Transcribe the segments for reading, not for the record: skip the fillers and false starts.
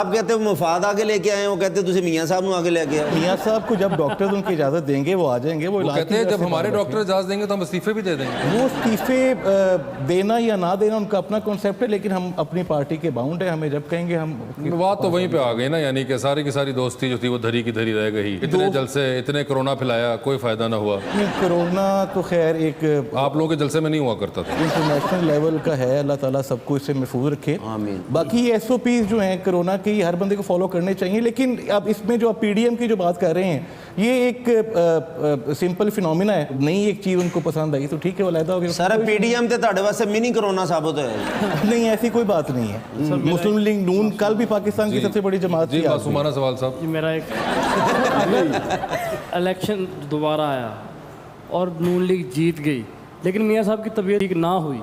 आप कहते हो मुफाद आगे लेके आए, वो कहते तुझे मियां साहब ਨੂੰ आगे लेके आओ। मियां साहब को जब डॉक्टर उनकी इजाजत देंगे वो आ जाएंगे। वो कहते हैं जब हमारे डॉक्टर इजाजत देंगे तो हम इस्तीफे भी दे देंगे। वो इस्तीफे देना या ना देना उनका अपना कॉन्सेप्ट है, लेकिन हम अपनी पार्टी के बाउंड है। हमें जब कहेंगे हम बात तो वहीं पे आ गई ना, यानी कि सारी की सारी दोस्ती जो थी वो धरी की धरी रह गई। इतने जलसे, इतने कोरोना फैलाया, कोई फायदा ना हुआ। कोरोना तो खैर एक आप लोगों के जलसे में नहीं हुआ करता था। इंटरनेशनल लेवल का है। अल्लाह ताला सबको इससे महफूज रखे। आमीन। बाकी SOPs जो हैं कोरोना की हर बंदे को फॉलो करने चाहिए, लेकिन अब इसमें जो आप PDM की जो बात कर रहे हैं ये एक सिंपल फिनोमिना है। नई एक चीज़ उनको पसंद आई तो ठीक है, वो अलहदा हो गया। सर PDM ते ਤੁਹਾਡੇ ਵਾਸਤੇ मिनी कोरोना साबित होया। नहीं, ऐसी कोई बात नहीं है। मुस्लिम लीग नून कल भी पाकिस्तान की सबसे बड़ी जमात जी थी। मासूमाना सवाल साहब, मेरा एक इलेक्शन दोबारा आया और नून लीग जीत गई, लेकिन मियाँ साहब की तबीयत ठीक ना हुई,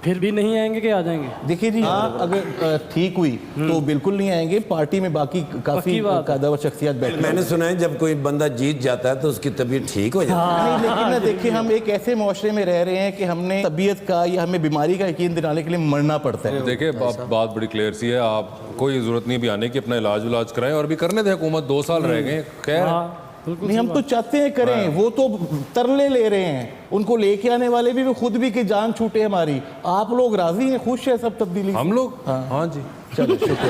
फिर भी नहीं आएंगे कि आ जाएंगे? देखिए जी, अगर ठीक हुई तो बिल्कुल नहीं आएंगे। पार्टी में बाकी काफ़ी कादावर शख्सियत बैठे। मैंने सुना है जब कोई बंदा जीत जाता है तो उसकी तबीयत ठीक हो जाती है। नहीं, लेकिन ना देखिए, हम एक ऐसे मुआशरे में रह रहे हैं कि हमने तबीयत का या हमें बीमारी का यकीन दिलाने के लिए मरना पड़ता है। देखिए बात बड़ी क्लियर सी है। आप कोई ज़रूरत नहीं भी आने की, अपना इलाज कराएं और भी करने दें। हुकूमत 2 साल रह गए, खैर नहीं, हम तो चाहते हैं करें। वो तो तरले ले रहे हैं, उनको लेके आने वाले भी, वो खुद भी कि जान छूटे हमारी। आप लोग राजी हैं, खुश है सब तब्दीली? हम लोग हाँ जी, चलो शुक्र।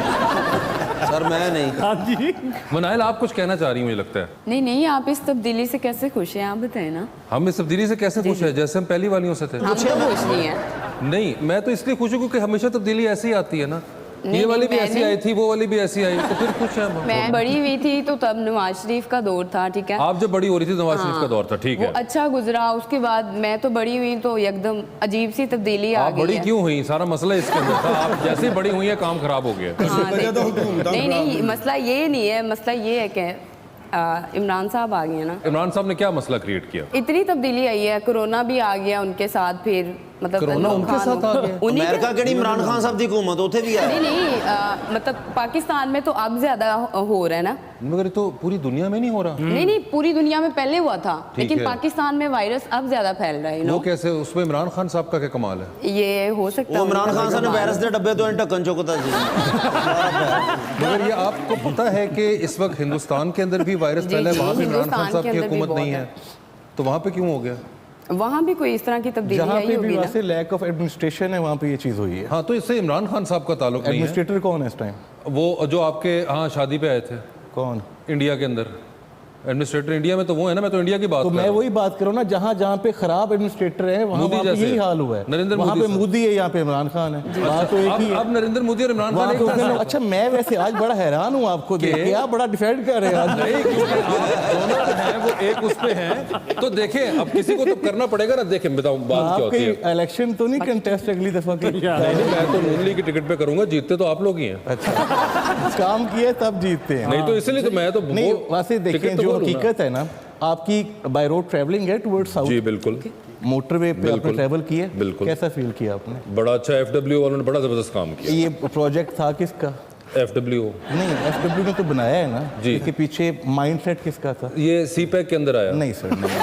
सर मैं नहीं। हाँ जी। मनाइल आप कुछ कहना चाह रही हैं मुझे लगता है। नहीं, आप इस तब्दीली से कैसे खुश हैं, आप बताएं ना। हम इस तब्दीली से कैसे खुश हैं? जैसे हम पहली वालियों से थे। हम तो खुश नहीं हैं। नहीं, मैं तो इसलिए खुश हूँ क्योंकि हमेशा तब्दीली ऐसी ही आती है ना। नहीं, ये वाली भी मैंने- ऐसी आई थी, वो वाली भी ऐसी आई, तो फिर खुश है हम। मैं बड़ी हुई थी तो तब नवाज शरीफ का दौर था, ठीक है। आप जब बड़ी हो रही थी नवाज शरीफ का दौर था, ठीक वो है। अच्छा गुजरा, उसके बाद मैं तो बड़ी हुई तो एकदम अजीब सी तब्दीली आ आप गई बड़ी है। क्यों हुई? सारा मसला इसके अंदर था। आप जैसे ही बड़ी हुई है काम खराब हो गया। हाँ, नहीं, मसला ये नहीं है। मसला ये है कि इमरान साहब आ गए ना। इमरान साहब ने क्या मसला क्रिएट किया? इतनी तब्दीली आई है, कोरोना भी आ गया उनके साथ, फिर मतलब कोरोना उनके साथ आ गया? अमेरिका केड़ी इमरान खान साहब की हुकूमत उथे भी है। नहीं, मतलब पाकिस्तान में तो अब ज्यादा हो रहा है ना। मगर ये तो पूरी दुनिया में नहीं हो रहा। नहीं, पूरी दुनिया में पहले हुआ था, लेकिन है। पाकिस्तान में वायरस अब ज्यादा फैल रहा है। वो कैसे? उसमें इमरान खान साहब का क्या कमाल है? ये हो सकता है वो इमरान उनका खान साहब ने कमाल। वायरस के डब्बे तो ढक्कन चुकता जी। मगर ये आपको पता है कि इस वक्त हिंदुस्तान के अंदर भी वायरस जी, फैला है, जी, वहाँ पे इमरान खान हिंदुस्तान साहब के की अंदर भी हुकूमत नहीं बहुत है, तो वहाँ पे क्यों हो गया? वहाँ भी कोई इस तरह की तब्दीली जहाँ आई पे होगी भी ना। वैसे लैक ऑफ एडमिनिस्ट्रेशन है, वहाँ पे ये चीज़ हुई है। हाँ, तो इससे इमरान खान साहब का ताल्लुक नहीं है। एडमिनिस्ट्रेटर कौन है इस टाइम? वो जो आपके हाँ शादी पे आए थे कौन? इंडिया के अंदर एडमिनिस्ट्रेटर इंडिया में, तो वो है ना। मैं तो इंडिया की बात तो कर मैं रहा हूँ। वही बात करूँ ना, जहाँ जहाँ पे खराब एडमिनिस्ट्रेटर है वहाँ मोदी पे जैसे। यही हाल हुआ है। नरेंद्र वहाँ मोदी पे साहब। मोदी है, यहाँ पे इमरान खान है। बात तो एक ही है। अब नरेंद्र मोदी और इमरान वहाँ खान पे एक उसने- साथ- अच्छा, मैं वैसे आज बड़ा हैरान हूँ आपको देख के। आप बड़ा डिफेंड कर रहे हैं आज। नहीं, क्योंकि आप दोनों हैं, वो एक उस पे हैं, तो देखें अब किसी को तो करना पड़ेगा ना। देखें बताऊं बात क्या होती है। आपके इलेक्शन तो नहीं कंटेस्ट अगली दफा की? नहीं, मैं तो नून लीग की टिकट पे करूंगा, जीतते तो आप लोग ही हैं। अच्छा, काम किए तब जीतते हैं। नहीं तो इसलिए तो मैं तो नहीं, वैसे देखें टिकट तो जो बोलूं ना। हकीकत है ना, आपकी बाय रोड ट्रैवलिंग है टुवर्ड्स साउथ। जी बिल्कुल। मोटरवे पे आपने बिल्कुल। ट्रैवल किया, बिल्कुल। कैसा फील किया आपने? बड़ा अच्छा। FW वालों ने बड़ा जबरदस्त काम किया। ये प्रोजेक्ट था किसका? FW नहीं, FW ने तो बनाया है ना जी। इसके पीछे माइंडसेट किसका था? ये CPEC के अंदर आया। नहीं सर, नहीं।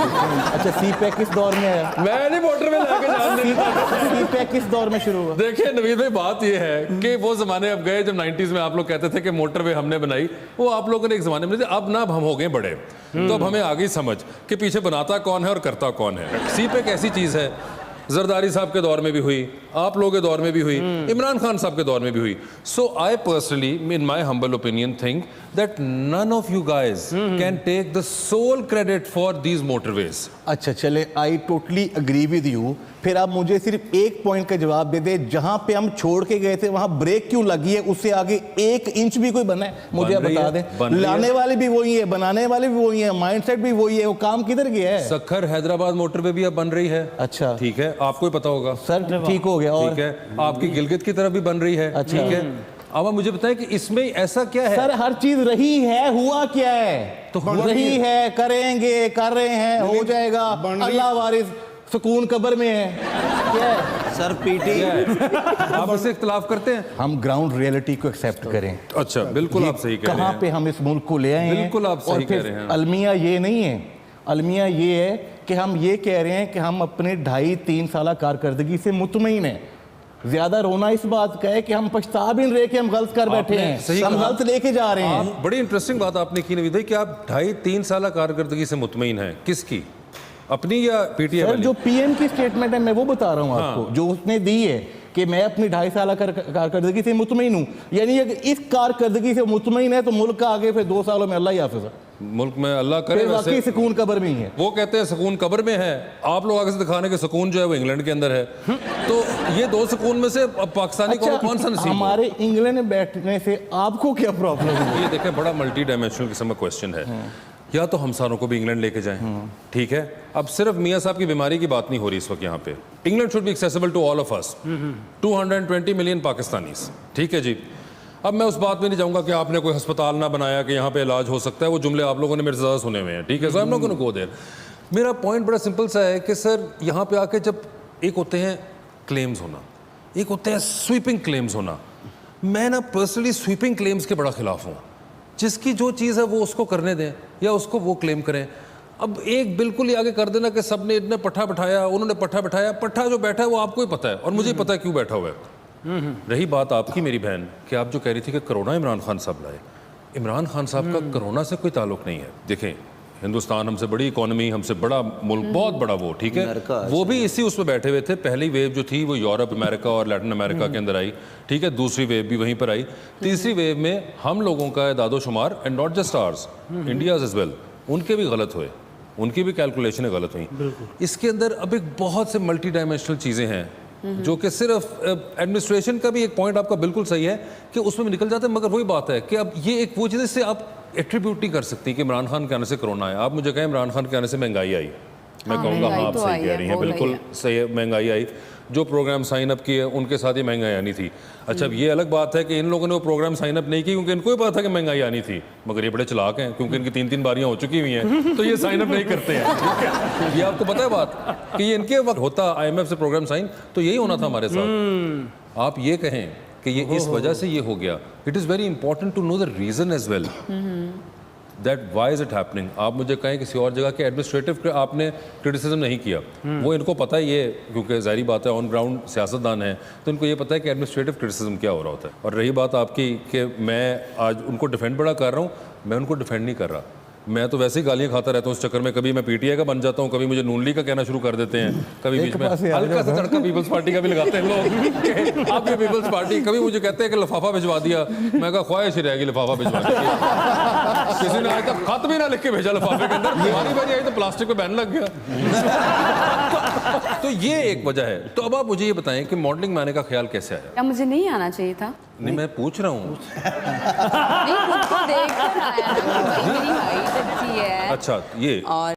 अच्छा, CPEC किस दौर में आया? मैं नहीं मोटर में लाके जान देता। CPEC किस दौर में शुरू हुआ? देखिए नवीद भाई, बात ये है कि वो जमाने अब गए जब 90s में आप लोग कहते थे कि मोटरवे हमने बनाई। वो आप लोगों ने एक जमाने में, अब ना अब हम हो गए बड़े, तो अब हमें आ गई समझ कि पीछे बनाता कौन है और करता कौन है। CPEC ऐसी चीज है, जरदारी साहब के दौर में भी हुई, आप लोगों के दौर में भी हुई, इमरान खान साहब के दौर में भी हुई। So I personally, in my humble opinion, think that none of you guys can take the sole credit for these motorways. अच्छा चले, I totally agree with you. फिर आप मुझे सिर्फ एक पॉइंट का जवाब दे दे, जहां पे हम छोड़ के गए थे वहां ब्रेक क्यों लगी है? उससे आगे 1 इंच भी कोई बना है? मुझे आप बता दें। लाने वाले भी वही है, बनाने वाले भी वही है, माइंडसेट भी वही है। वो काम किधर गया है? सक्खर हैदराबाद मोटरवे भी अब बन रही है। अच्छा ठीक है, आपको ही पता होगा। सर, ठीक हो गया। और ठीक है, आपकी गिलगित की तरफ भी बन रही है। अच्छा। ठीक है, अब आप मुझे बताएं कि इसमें ऐसा क्या है? सर, हर चीज रही है, हुआ क्या है? तो हुआ रही क्या है, करेंगे, कर रहे हैं, हो जाएगा। अल्लाह वारिस सुकून कब्र में है। क्या है? सर पीटी आप इससे इख्तलाफ करते हैं? हम ग्राउंड रियलिटी को एक्सेप्ट करें। अच्छा, बिल्कुल आप सही कह रहे कहाँ हैं। पे हम इस मुल्क को ले आए हैं? बिल्कुल आप सही और फिर कह रहे हैं। अलमिया ये नहीं है, अलमिया ये है कि हम ये कह रहे हैं कि हम अपने 2.5-3 साल कारकर्दगी से मुतमईन हैं। ज्यादा रोना इस बात का है कि हम पछता भी नहीं रहे कि हम गलत कर बैठे आपने हैं, सही हम कहा। गलत लेके जा रहे हैं। आप बड़ी इंटरेस्टिंग बात आपने की नवीद, कि आप 2.5-3 साल कारकर्दगी से मुतमईन हैं। किसकी, अपनी या पीटीआई सर वाली? जो पीएम की स्टेटमेंट है मैं वो बता रहा हूँ आपको, जो उसने दी है कि मैं अपनी 2.5 साल कारकर्दगी से मुतमईन हूँ। यानी अगर इस कारकर्दगी से मुतमईन है तो मुल्क का आगे फिर 2 सालों में अल्लाह ही हाफिज़ है, मुल्क में अल्लाह करे। फिर वैसे बाकी सुकून कब्र में ही है। वो कहते हैं सुकून कब्र में है, आप लोग आगे से दिखाने के सुकून जो है वो इंग्लैंड के अंदर है। तो ये 2 सुकून में से अब पाकिस्तानी को कौन सा नसीब हो? हमारे इंग्लैंड में बैठने से आपको क्या प्रॉब्लम है? ये देखें, बड़ा मल्टी डायमेंशनल किस्म का क्वेश्चन है। या तो हम सारों को भी इंग्लैंड लेके जाएं, ठीक है। अब सिर्फ मियाँ साहब की बीमारी की बात नहीं हो रही इस वक्त यहाँ पे। England should be accessible to all of us, 220 million Pakistanis, ठीक है जी। अब मैं उस बात में नहीं जाऊंगा कि आपने कोई अस्पताल ना बनाया कि यहाँ पे इलाज हो सकता है, वो जुमले आप लोगों ने मेरे से ज़्यादा सुने हुए हैं, ठीक है। So I am not gonna go there. मेरा पॉइंट बड़ा सिंपल सा है कि सर यहाँ पे आके जब एक होते हैं क्लेम्स होना, एक होते हैं स्वीपिंग क्लेम्स होना। मैं ना पर्सनली स्वीपिंग क्लेम्स के बड़ा खिलाफ हूँ। जिसकी जो चीज़ है वो उसको करने दें या उसको वो क्लेम करें। अब एक बिल्कुल ही आगे कर देना कि सब ने इतने पट्ठा बिठाया, उन्होंने पट्ठा बिठाया, पट्ठा जो बैठा है वो आपको ही पता है और मुझे ही पता है क्यों बैठा हुआ है। रही बात आपकी मेरी बहन कि आप जो कह रही थी कि कोरोना इमरान खान साहब लाए, इमरान खान साहब का कोरोना से कोई ताल्लुक नहीं है। देखें, हिंदुस्तान हमसे बड़ी इकोनॉमी, हमसे बड़ा मुल्क, बहुत बड़ा वो, ठीक है। वो भी इसी उसमें बैठे हुए थे। पहली वेव जो थी वो यूरोप, अमेरिका और लैटिन अमेरिका के अंदर आई, ठीक है। दूसरी वेव भी वहीं पर आई। तीसरी वेव में हम लोगों का दादो शुमार, and not just ours, India's as well, उनके भी गलत हुए, उनकी भी कैलकुलेशनें गलत हुई। इसके अंदर अब एक बहुत से मल्टी डायमेंशनल चीज़ें हैं जो कि सिर्फ एडमिनिस्ट्रेशन का भी एक पॉइंट आपका बिल्कुल सही है कि उसमें निकल जाते हैं। मगर वही बात है कि अब ये एक वो चीज़ से आप एट्रीब्यूट नहीं कर सकती कि इमरान खान के आने से कोरोना आया। आप मुझे कहें इमरान खान के आने से महंगाई आई, मैं कहूँगा हाँ आप सही कह रही हैं, बिल्कुल सही है, महंगाई आई। जो प्रोग्राम साइन अप किए उनके साथ ही महंगाई आनी थी। अच्छा, अब ये अलग बात है कि इन लोगों ने वो प्रोग्राम साइन अप नहीं की क्योंकि इनको भी पता था कि महंगाई आनी थी, मगर ये बड़े चालाक हैं क्योंकि इनकी 3-3 बारियां हो चुकी हुई हैं तो ये साइन अप नहीं करते हैं, ठीक है। ये आपको पता है बात कि ये इनके वक्त होता IMF से प्रोग्राम साइन, तो यही होना था हमारे साथ। आप ये कहें कि ये इस वजह से ये हो गया। It is very important to know the reason as well that why is it happening. आप मुझे कहें किसी और जगह के एडमिनिस्ट्रेटिव आपने क्रिटिसिज्म नहीं किया, वो इनको पता है, ये क्योंकि ज़ाहिर बात है ऑन ग्राउंड सियासतदान है तो इनको ये पता है कि एडमिनिस्ट्रेटिव क्रिटिसिज्म क्या हो रहा होता है। और रही बात आपकी कि मैं आज उनको डिफेंड बड़ा कर रहा हूँ, मैं उनको डिफेंड नहीं कर रहा। मैं तो वैसे ही गालियाँ खाता रहता हूँ उस चक्कर में। कभी मैं PTI का बन जाता हूँ, कभी मुझे नून लीग का कहना शुरू कर देते हैं, कभी बीच में हल्का सा तड़का पीपल्स पार्टी का भी लगाते हैं लोग। आप ये पीपल्स पार्टी, कभी मुझे कहते हैं कि लिफाफा भिजवा दिया, मैं कहा ख्वाहिश ही रहेगी लिफाफा भिजवाने की। किसी ने आज तक खत भी ना लिख के भेजा लिफाफे के अंदर, हमारी बारी आई तो प्लास्टिक पे बैन लग गया। तो ये एक वजह है। तो अब आप मुझे ये बताएं कि मॉडलिंग में आने का ख्याल कैसे आया? क्या मुझे नहीं आना चाहिए था? नहीं, मैं पूछ रहा हूँ। नहीं, खुद को देख कर आया ना, भाई मेरी हाइट अच्छी है अच्छा, ये और